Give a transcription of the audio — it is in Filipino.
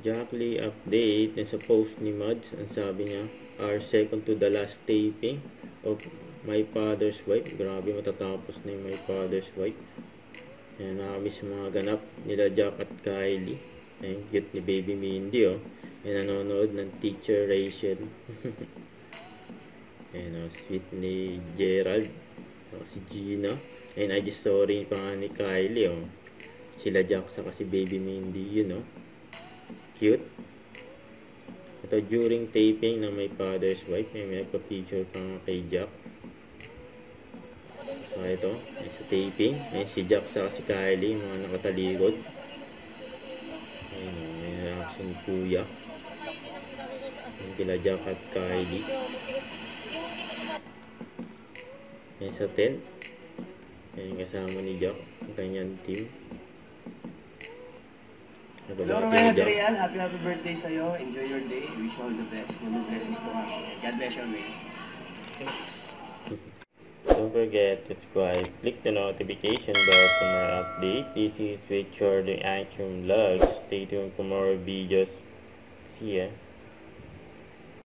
Jack Lee update na sa post ni Mads. Ang sabi niya, our second to the last taping of My Father's Wife. Grabe, matatapos na yung My Father's Wife. Ayan, nakamiss mga ganap nila Jack at Kylie. Ayan, cute ni Baby Mindy, oh. Ayan, nanonood ng Teacher Rachel. Ayan, oh, sweet ni Gerald. Oh, si Gina. Ayan, IG story pa nga ni Kylie, oh. Sila Jack saka si Baby Mindy, yun, oh. Cute. Ito, during taping na My Father's Wife, may nagpa-feature pa nga kay Jack. So, ito, sa taping, may si Jack sa si Kylie, mga nakatalikod. Ayun, may reaction ni Kuya. Yung kila Jack at Kylie. Ayun sa tent. Ayun kasama ni Jack, ang kanyang team. Hello, Romeo Adrian. Happy birthday sa'yo. Enjoy your day. Wish you all the best. More blessings to us. God bless you, Romeo. Don't forget to subscribe, click the notification bell for more updates. This is Richard the Action Vlogs. Stay tuned for more videos. See ya.